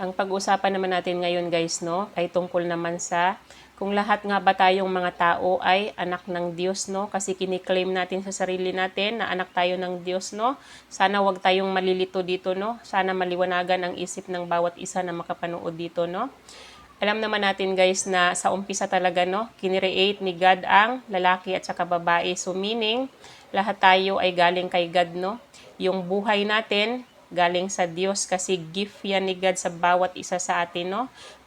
Ang pag-uusapan naman natin ngayon guys, no, ay tungkol naman sa kung lahat nga ba tayong mga tao ay anak ng Diyos, no? Kasi kiniklaim natin sa sarili natin na anak tayo ng Diyos, no? Sana wag tayong malilito dito, no? Sana maliwanagan ang isip ng bawat isa na makapanood dito, no? Alam naman natin guys na sa umpisa talaga, no, kinreate ni God ang lalaki at saka babae. So meaning, lahat tayo ay galing kay God, no? Yung buhay natin, galing sa Diyos kasi gift yan ni God sa bawat isa sa atin, no?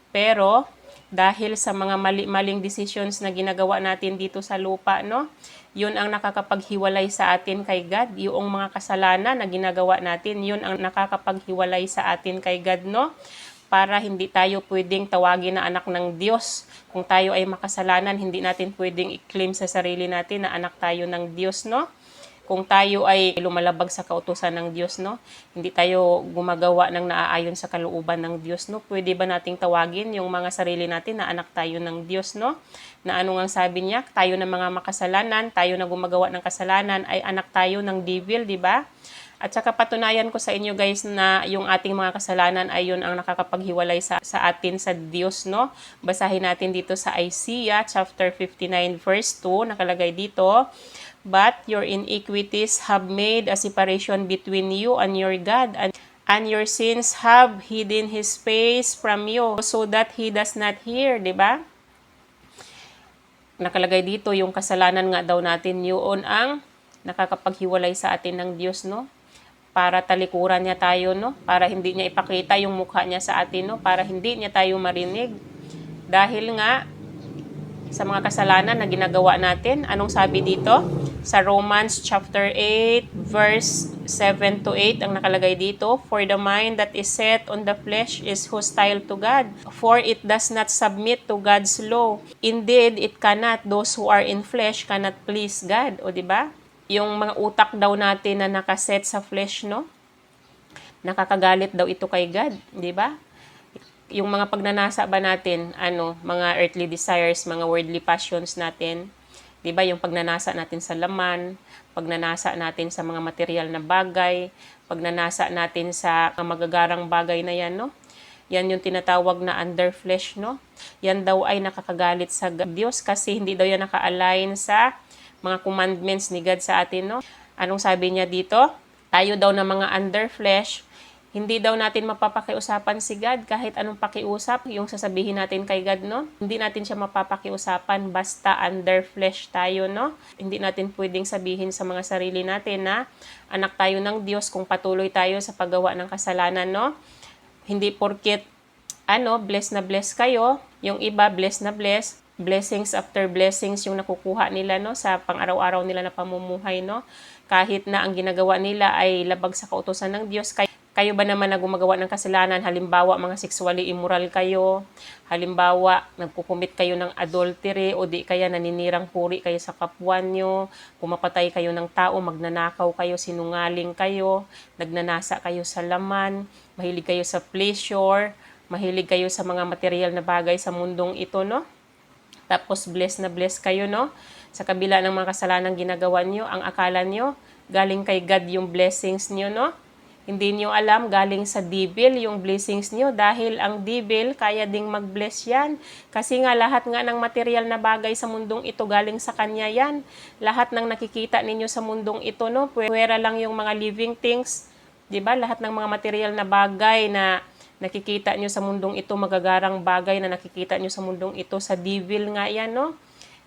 Pero, dahil sa mga maling decisions na ginagawa natin dito sa lupa, no? Yun ang nakakapaghiwalay sa atin kay God. Yung mga kasalanan na ginagawa natin, yun ang nakakapaghiwalay sa atin kay God, no? Para hindi tayo pwedeng tawagin na anak ng Diyos. Kung tayo ay makasalanan, hindi natin pwedeng i-claim sa sarili natin na anak tayo ng Diyos, no? Kung tayo ay lumalabag sa kautusan ng Diyos, no? Hindi tayo gumagawa ng naaayon sa kalooban ng Diyos, no? Pwede ba nating tawagin yung mga sarili natin na anak tayo ng Diyos, no? Na ano nga sabi niya, tayo na mga makasalanan, tayo na gumagawa ng kasalanan ay anak tayo ng devil, di ba? At saka patunayan ko sa inyo guys na yung ating mga kasalanan ay yun ang nakakapaghiwalay sa atin sa Diyos, no? Basahin natin dito sa Isaiah chapter 59 verse 2, nakalagay dito, "But your iniquities have made a separation between you and your God, and your sins have hidden His face from you, so that He does not hear," di ba? Nakalagay dito yung kasalanan nga daw natin, yun ang nakakapaghiwalay sa atin ng Diyos, no? Para talikuran niya tayo, no? Para hindi niya ipakita yung mukha niya sa atin, no? Para hindi niya tayo marinig. Dahil nga sa mga kasalanan na ginagawa natin, anong sabi dito? Sa Romans chapter 8 verse 7 to 8 ang nakalagay dito, "For the mind that is set on the flesh is hostile to God, for it does not submit to God's law. Indeed, it cannot. Those who are in flesh cannot please God." O di ba? Yung mga utak daw natin na nakaset sa flesh, no? Nakakagalit daw ito kay God, di ba? Yung mga pagnanasa ba natin, mga earthly desires, mga worldly passions natin, di ba? Yung pagnanasa natin sa laman, pagnanasa natin sa mga material na bagay, pagnanasa natin sa magagarang bagay na yan, no? Yan yung tinatawag na under flesh, no? Yan daw ay nakakagalit sa Diyos kasi hindi daw yan naka-align sa mga commandments ni God sa atin, no? Anong sabi niya dito? Tayo daw na mga under flesh, hindi daw natin mapapakiusapan si God kahit anong pakiusap yung sasabihin natin kay God, no? Hindi natin siya mapapakiusapan basta under flesh tayo, no? Hindi natin pwedeng sabihin sa mga sarili natin na anak tayo ng Diyos kung patuloy tayo sa paggawa ng kasalanan, no? Hindi porket bless na bless kayo, yung iba bless na bless, blessings after blessings yung nakukuha nila, no, sa pang-araw-araw nila na pamumuhay, no, kahit na ang ginagawa nila ay labag sa kautusan ng Diyos. Kayo ba naman na gumagawa ng kasalanan, halimbawa mga sexually immoral kayo, halimbawa nagkukumit kayo ng adultery o di kaya naninirang puri kayo sa kapwa nyo, pumapatay kayo ng tao, magnanakaw kayo, sinungaling kayo, nagnanasa kayo sa laman, mahilig kayo sa pleasure, mahilig kayo sa mga material na bagay sa mundong ito, no? Tapos bless na bless kayo, no? Sa kabila ng mga kasalanang ginagawa nyo, ang akala nyo, galing kay God yung blessings nyo, no? Hindi nyo alam, galing sa devil yung blessings nyo dahil ang devil kaya ding mag-bless yan. Kasi nga lahat nga ng material na bagay sa mundong ito galing sa kanya yan. Lahat ng nakikita ninyo sa mundong ito, no? Pwera lang yung mga living things, di ba? Lahat ng mga material na bagay na nakikita nyo sa mundong ito, magagarang bagay na nakikita nyo sa mundong ito, sa devil nga yan, no?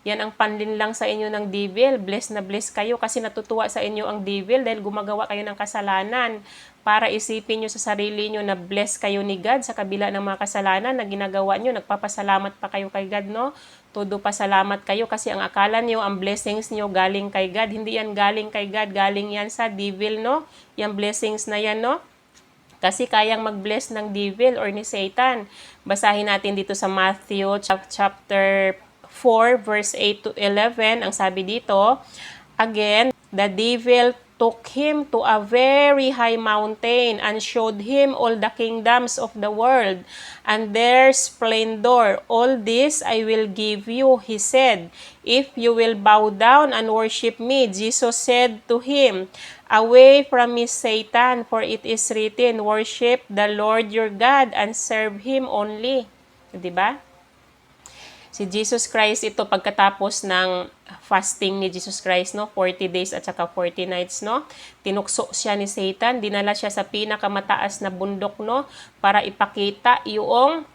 Yan ang panlinlang sa inyo ng devil. Bless na bless kayo kasi natutuwa sa inyo ang devil dahil gumagawa kayo ng kasalanan. Para isipin nyo sa sarili nyo na bless kayo ni God sa kabila ng mga kasalanan na ginagawa nyo. Nagpapasalamat pa kayo kay God, no? Todo pasalamat kayo kasi ang akala nyo, ang blessings nyo galing kay God. Hindi yan galing kay God, galing yan sa devil, no? Yung blessings na yan, no? Kasi kayang mag-bless ng devil or ni Satan. Basahin natin dito sa Matthew chapter 4 verse 8 to 11. Ang sabi dito, "Again, the devil took him to a very high mountain and showed him all the kingdoms of the world and their splendor. All this I will give you, he said, if you will bow down and worship me. Jesus said to him, away from me, Satan, for it is written, worship the Lord your God and serve him only. Diba? Si Jesus Christ ito pagkatapos ng fasting ni Jesus Christ, no, 40 days at saka 40 nights, no, tinukso siya ni Satan, dinala siya sa pinakamataas na bundok, no, para ipakita yung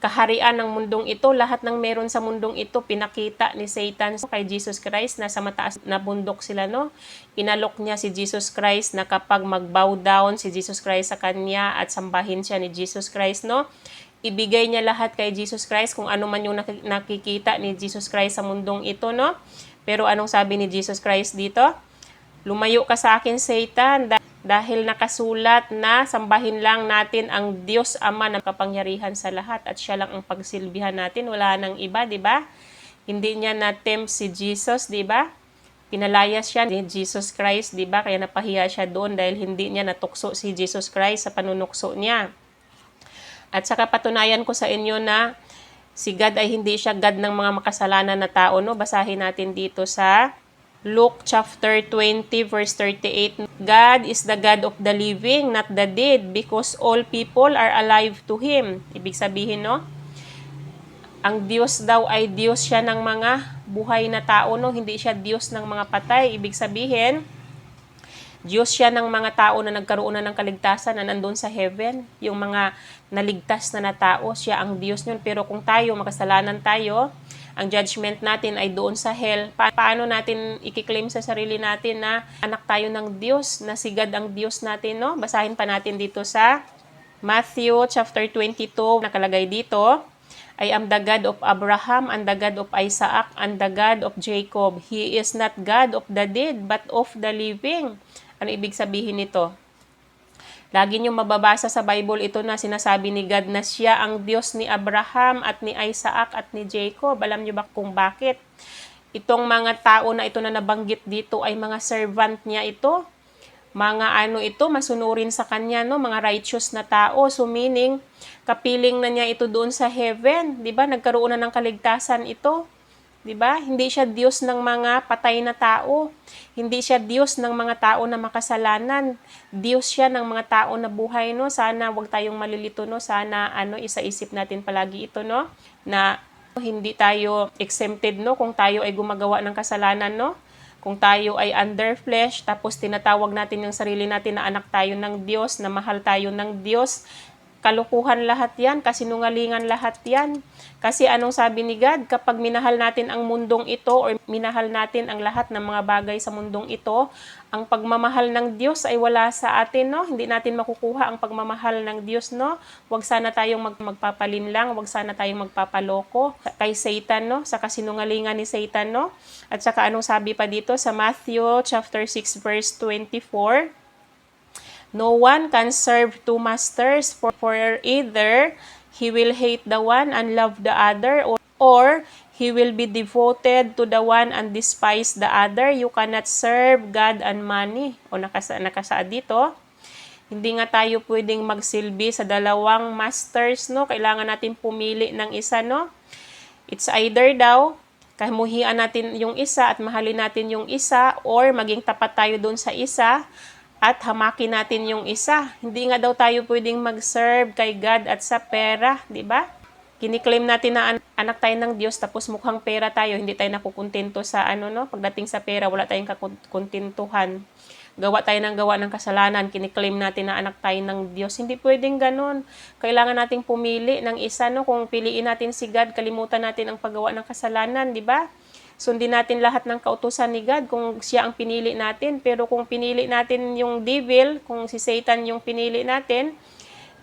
kaharian ng mundong ito. Lahat ng meron sa mundong ito pinakita ni Satan kay Jesus Christ. Nasa mataas na bundok sila, no, inalok niya si Jesus Christ na kapag mag-bow down si Jesus Christ sa kanya at sambahin siya ni Jesus Christ, no, ibigay niya lahat kay Jesus Christ, kung ano man yung nakikita ni Jesus Christ sa mundong ito, no? Pero anong sabi ni Jesus Christ dito? Lumayo ka sa akin, Satan, dahil nakasulat na sambahin lang natin ang Diyos Ama na kapangyarihan sa lahat at siya lang ang pagsilbihan natin, wala nang iba, di ba? Hindi niya na-tempt si Jesus, di ba? Pinalayas siya ni Jesus Christ, di ba? Kaya napahiya siya doon dahil hindi niya natukso si Jesus Christ sa panunukso niya. At saka patunayan ko sa inyo na si God ay hindi siya God ng mga makasalanan na tao, no? Basahin natin dito sa Luke chapter 20 verse 38. God is the God of the living, not the dead, because all people are alive to Him. Ibig sabihin, no? Ang Diyos daw ay Diyos siya ng mga buhay na tao, no? Hindi siya Diyos ng mga patay. Ibig sabihin, Diyos siya ng mga tao na nagkaroon na ng kaligtasan na nandun sa heaven. Yung mga naligtas na tao, siya ang Diyos yun. Pero kung tayo, makasalanan tayo, ang judgment natin ay doon sa hell. Paano natin ikiklaim sa sarili natin na anak tayo ng Diyos, na si God ang Diyos natin, no? Basahin pa natin dito sa Matthew chapter 22, nakalagay dito, I am the God of Abraham and the God of Isaac and the God of Jacob. He is not God of the dead, but of the living. Ano ibig sabihin nito? Lagi nyo mababasa sa Bible ito na sinasabi ni God na siya ang Diyos ni Abraham at ni Isaac at ni Jacob. Alam nyo ba kung bakit? Itong mga tao na ito na nabanggit dito ay mga servant niya ito. Mga ano ito, masunurin sa kanya, no? Mga righteous na tao. So meaning, kapiling na niya ito doon sa heaven. Diba? Nagkaroon na ng kaligtasan ito. Diba? Hindi siya Diyos ng mga patay na tao. Hindi siya Diyos ng mga tao na makasalanan. Diyos siya ng mga tao na buhay, no? Sana wag tayong malilito, no? Sana isaisip natin palagi ito, no? Na hindi tayo exempted, no? Kung tayo ay gumagawa ng kasalanan, no? Kung tayo ay under flesh, tapos tinatawag natin yung sarili natin na anak tayo ng Diyos, na mahal tayo ng Diyos, kalukuhan lahat yan, kasinungalingan lahat yan. Kasi anong sabi ni God? Kapag minahal natin ang mundong ito or minahal natin ang lahat ng mga bagay sa mundong ito, ang pagmamahal ng Diyos ay wala sa atin, no? Hindi natin makukuha ang pagmamahal ng Diyos, no? Huwag sana tayong magpapalinlang, huwag sana tayong magpapaloko kay Satan, no? Sa kasinungalingan ni Satan, no? At saka anong sabi pa dito sa Matthew chapter 6 verse 24? No one can serve two masters, for either he will hate the one and love the other, or he will be devoted to the one and despise the other. You cannot serve God and money. O nakasaad dito. Hindi nga tayo pwedeng magsilbi sa dalawang masters, no? Kailangan natin pumili ng isa, no? It's either daw, kamuhian natin yung isa at mahalin natin yung isa, or maging tapat tayo doon sa isa at hamakin natin yung isa. Hindi nga daw tayo pwedeng mag-serve kay God at sa pera, di ba? Kiniklaim natin na anak tayo ng Diyos, tapos mukhang pera tayo, hindi tayo nakukontento sa no? Pagdating sa pera, wala tayong kakontentuhan. Gawa tayo ng kasalanan, kiniklaim natin na anak tayo ng Diyos. Hindi pwedeng ganun. Kailangan nating pumili ng isa, no? Kung piliin natin si God, kalimutan natin ang paggawa ng kasalanan, di ba? Sundin natin lahat ng kautusan ni God kung siya ang pinili natin. Pero kung pinili natin yung devil, kung si Satan yung pinili natin,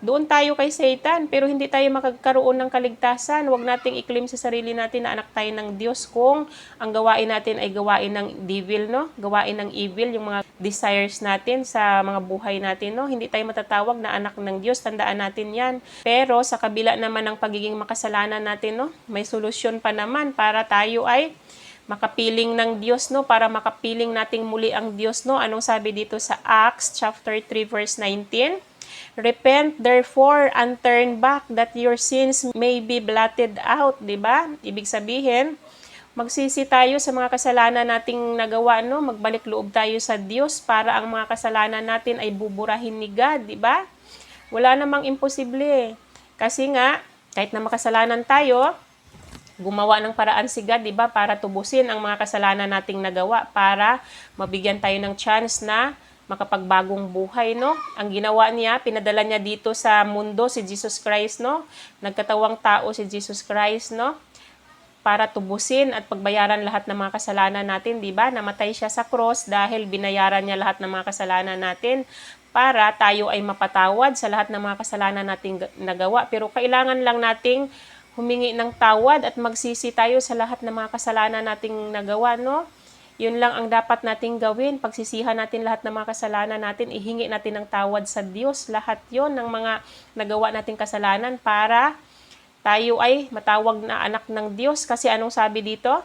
doon tayo kay Satan. Pero hindi tayo makagkaroon ng kaligtasan. Huwag nating i-claim sa sarili natin na anak tayo ng Diyos kung ang gawain natin ay gawain ng devil, no? Gawain ng evil, yung mga desires natin sa mga buhay natin, no? Hindi tayo matatawag na anak ng Diyos. Tandaan natin yan. Pero sa kabila naman ng pagiging makasalanan natin, no? May solusyon pa naman para tayo ay makapiling ng Diyos, no? Para makapiling nating muli ang Diyos, no? Anong sabi dito sa Acts chapter 3 verse 19? Repent therefore and turn back that your sins may be blotted out, di ba? Ibig sabihin, magsisi tayo sa mga kasalanan nating nagawa, no? Magbalik loob tayo sa Diyos para ang mga kasalanan natin ay buburahin ni God, di ba? Wala namang imposible. Kasi nga, kahit na makasalanan tayo, gumawa ng paraan si God, di ba, para tubusin ang mga kasalanan nating nagawa, para mabigyan tayo ng chance na makapagbagong buhay, no? Ang ginawa niya, pinadala niya dito sa mundo si Jesus Christ, no? Nagkatawang tao si Jesus Christ, no? Para tubusin at pagbayaran lahat ng mga kasalanan natin, di ba? Namatay siya sa cross dahil binayaran niya lahat ng mga kasalanan natin para tayo ay mapatawad sa lahat ng mga kasalanan nating nagawa. Pero kailangan lang nating humingi ng tawad at magsisi tayo sa lahat ng mga kasalanan nating nagawa, no? Yun lang ang dapat nating gawin. Pagsisihan natin lahat ng mga kasalanan natin, ihingi natin ng tawad sa Diyos. Lahat yon ng mga nagawa nating kasalanan para tayo ay matawag na anak ng Diyos. Kasi anong sabi dito?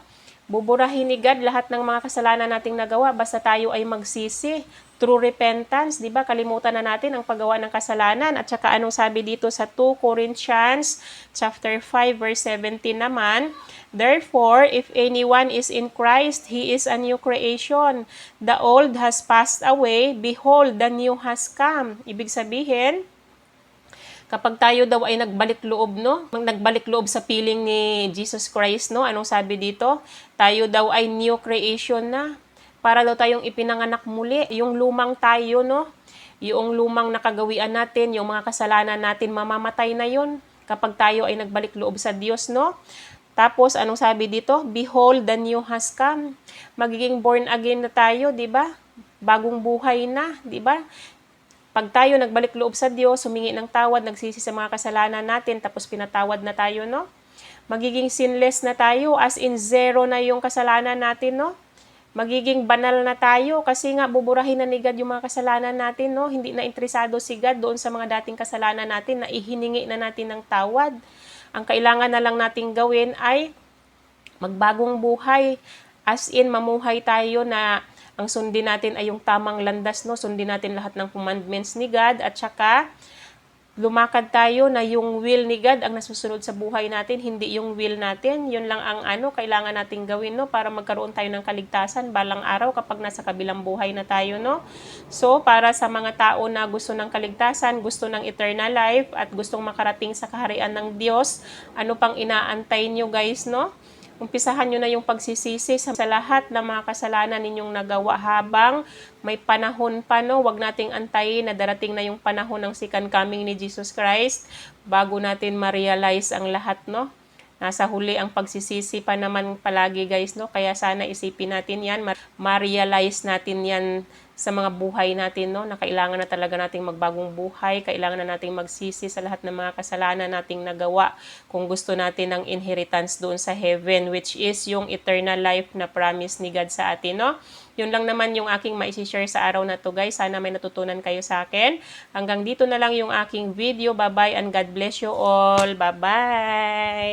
Buburahin ni God lahat ng mga kasalanan nating nagawa basta tayo ay magsisi. True repentance, di ba? Kalimutan na natin ang paggawa ng kasalanan. At saka anong sabi dito sa 2 Corinthians chapter 5 verse 17 naman, therefore, if anyone is in Christ, he is a new creation. The old has passed away, behold, the new has come. Ibig sabihin, kapag tayo daw ay nagbalik loob, no? Nagbalik loob sa piling ni Jesus Christ, no? Anong sabi dito? Tayo daw ay new creation na. Para daw tayong ipinanganak muli. Yung lumang tayo, no? Yung lumang nakagawian natin, yung mga kasalanan natin, mamamatay na yun kapag tayo ay nagbalik loob sa Diyos, no? Tapos, anong sabi dito? Behold, the new has come. Magiging born again na tayo, di ba? Bagong buhay na, di ba? Pag tayo nagbalik loob sa Diyos, humingi ng tawad, nagsisi sa mga kasalanan natin, tapos pinatawad na tayo, no? Magiging sinless na tayo, as in zero na yung kasalanan natin, no? Magiging banal na tayo kasi nga buburahin na ni God yung mga kasalanan natin, no? Hindi na interesado si God doon sa mga dating kasalanan natin na ihiningi na natin ng tawad. Ang kailangan na lang nating gawin ay magbagong buhay. As in, mamuhay tayo na ang sundin natin ay yung tamang landas, no? Sundin natin lahat ng commandments ni God at saka lumakad tayo na yung will ni God ang nasusunod sa buhay natin, hindi yung will natin. Yun lang ang kailangan nating gawin, no? Para magkaroon tayo ng kaligtasan balang araw kapag nasa kabilang buhay na tayo, no? So, para sa mga tao na gusto ng kaligtasan, gusto ng eternal life, at gustong makarating sa kaharian ng Diyos, ano pang inaantay nyo, guys, no? Umpisahan nyo na yung pagsisisi sa lahat ng mga kasalanan ninyong nagawa habang may panahon pa, no? Huwag nating antayin na darating na yung panahon ng second coming ni Jesus Christ bago natin ma-realize ang lahat, no? Nasa huli ang pagsisisi pa naman palagi, guys, no? Kaya sana isipin natin yan, ma-realize natin yan sa mga buhay natin, no? Na kailangan na talaga nating magbagong buhay, kailangan na nating magsisi sa lahat ng mga kasalanan nating nagawa kung gusto natin ng inheritance doon sa heaven, which is yung eternal life na promise ni God sa atin, no? Yun lang naman yung aking ma-share sa araw na to, guys. Sana may natutunan kayo sa akin. Hanggang dito na lang yung aking video. Bye-bye and God bless you all. Bye-bye!